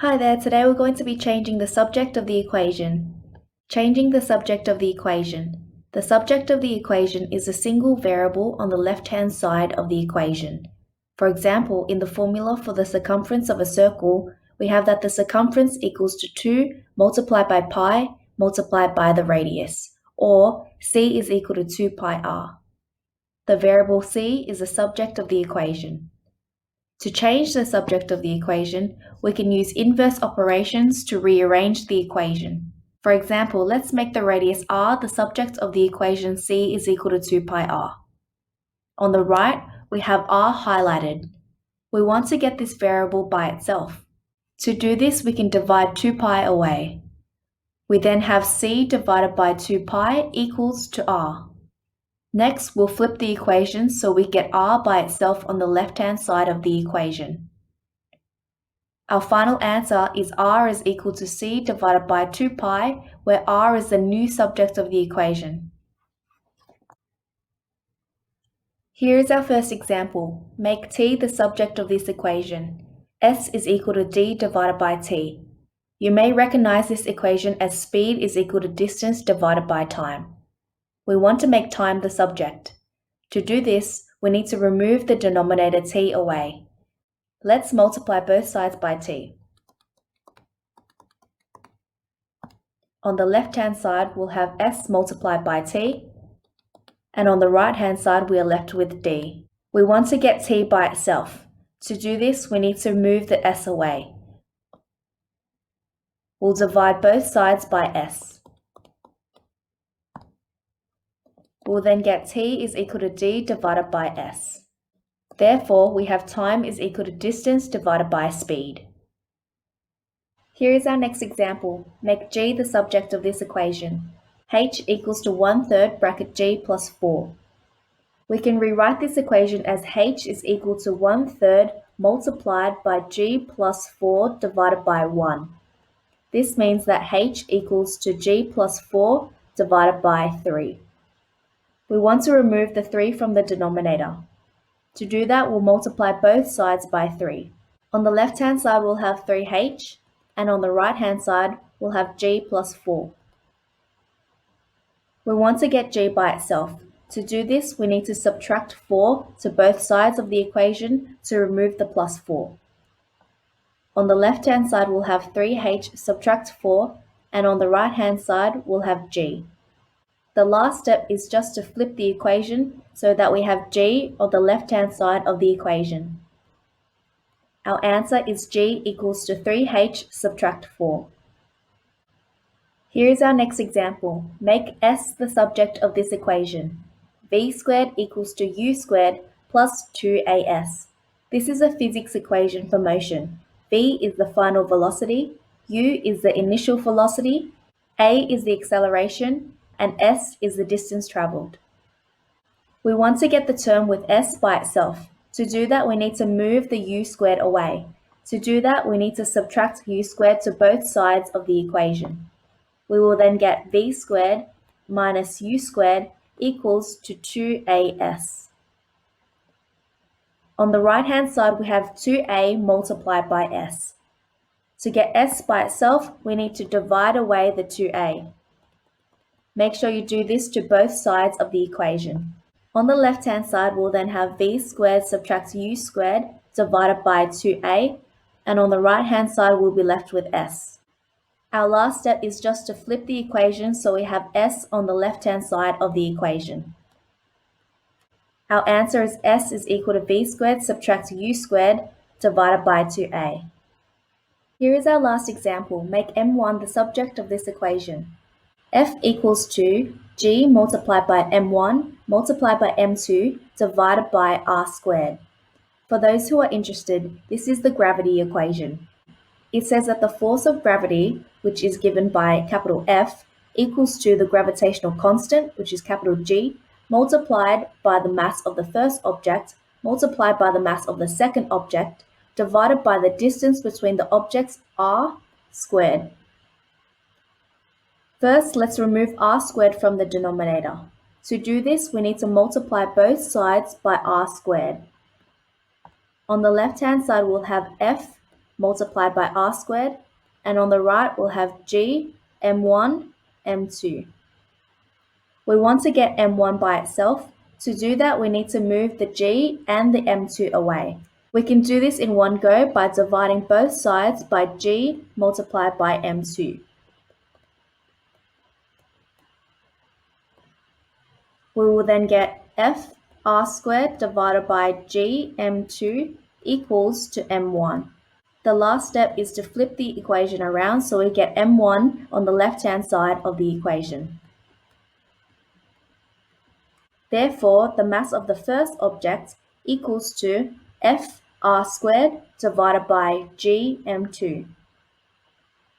Hi there, today we're going to be changing the subject of the equation. Changing the subject of the equation. The subject of the equation is a single variable on the left-hand side of the equation. For example, in the formula for the circumference of a circle, we have that the circumference equals to 2 multiplied by pi multiplied by the radius, or c is equal to 2 pi r. The variable c is the subject of the equation. To change the subject of the equation, we can use inverse operations to rearrange the equation. For example, let's make the radius r the subject of the equation c is equal to 2 pi r. On the right, we have r highlighted. We want to get this variable by itself. To do this, we can divide 2 pi away. We then have c divided by 2 pi equals to r. Next, we'll flip the equation so we get r by itself on the left-hand side of the equation. Our final answer is r is equal to c divided by 2 pi, where r is the new subject of the equation. Here is our first example. Make t the subject of this equation. S is equal to d divided by t. You may recognize this equation as speed is equal to distance divided by time. We want to make time the subject. To do this, we need to remove the denominator t away. Let's multiply both sides by t. On the left-hand side, we'll have s multiplied by t, and on the right-hand side, we are left with d. We want to get t by itself. To do this, we need to move the s away. We'll divide both sides by s. We'll then get t is equal to d divided by s. Therefore, we have time is equal to distance divided by speed. Here is our next example. Make g the subject of this equation. H equals to 1/3 bracket g plus 4. We can rewrite this equation as h is equal to 1/3 multiplied by g plus 4 divided by 1. This means that h equals to g plus 4 divided by 3. We want to remove the 3 from the denominator. To do that, we'll multiply both sides by 3. On the left-hand side, we'll have 3h, and on the right-hand side, we'll have g plus 4. We want to get g by itself. To do this, we need to subtract 4 to both sides of the equation to remove the plus 4. On the left-hand side, we'll have 3h subtract 4, and on the right-hand side, we'll have g. The last step is just to flip the equation so that we have g on the left-hand side of the equation. Our answer is g equals to 3h subtract 4. Here is our next example. Make s the subject of this equation. V squared equals to u squared plus 2as. This is a physics equation for motion. V is the final velocity, u is the initial velocity, a is the acceleration, and s is the distance traveled. We want to get the term with s by itself. To do that, we need to move the u squared away. To do that, we need to subtract u squared to both sides of the equation. We will then get v squared minus u squared equals to 2as. On the right-hand side, we have 2a multiplied by s. To get s by itself, we need to divide away the 2a. Make sure you do this to both sides of the equation. On the left-hand side, we'll then have v squared subtract u squared divided by 2a, and on the right-hand side, we'll be left with s. Our last step is just to flip the equation so we have s on the left-hand side of the equation. Our answer is s is equal to v squared subtract u squared divided by 2a. Here is our last example. Make m1 the subject of this equation. F equals to g multiplied by m1 multiplied by m2 divided by r squared. For those who are interested, this is the gravity equation. It says that the force of gravity, which is given by capital F, equals to the gravitational constant, which is capital G, multiplied by the mass of the first object, multiplied by the mass of the second object, divided by the distance between the objects r squared. First, let's remove r squared from the denominator. To do this, we need to multiply both sides by r squared. On the left-hand side, we'll have f multiplied by r squared, and on the right we'll have g m1 m2. We want to get m1 by itself. To do that, we need to move the g and the m2 away. We can do this in one go by dividing both sides by g multiplied by m2. We will then get f r squared divided by g m2 equals to m1. The last step is to flip the equation around so we get m1 on the left-hand side of the equation. Therefore, the mass of the first object equals to f r squared divided by g m2.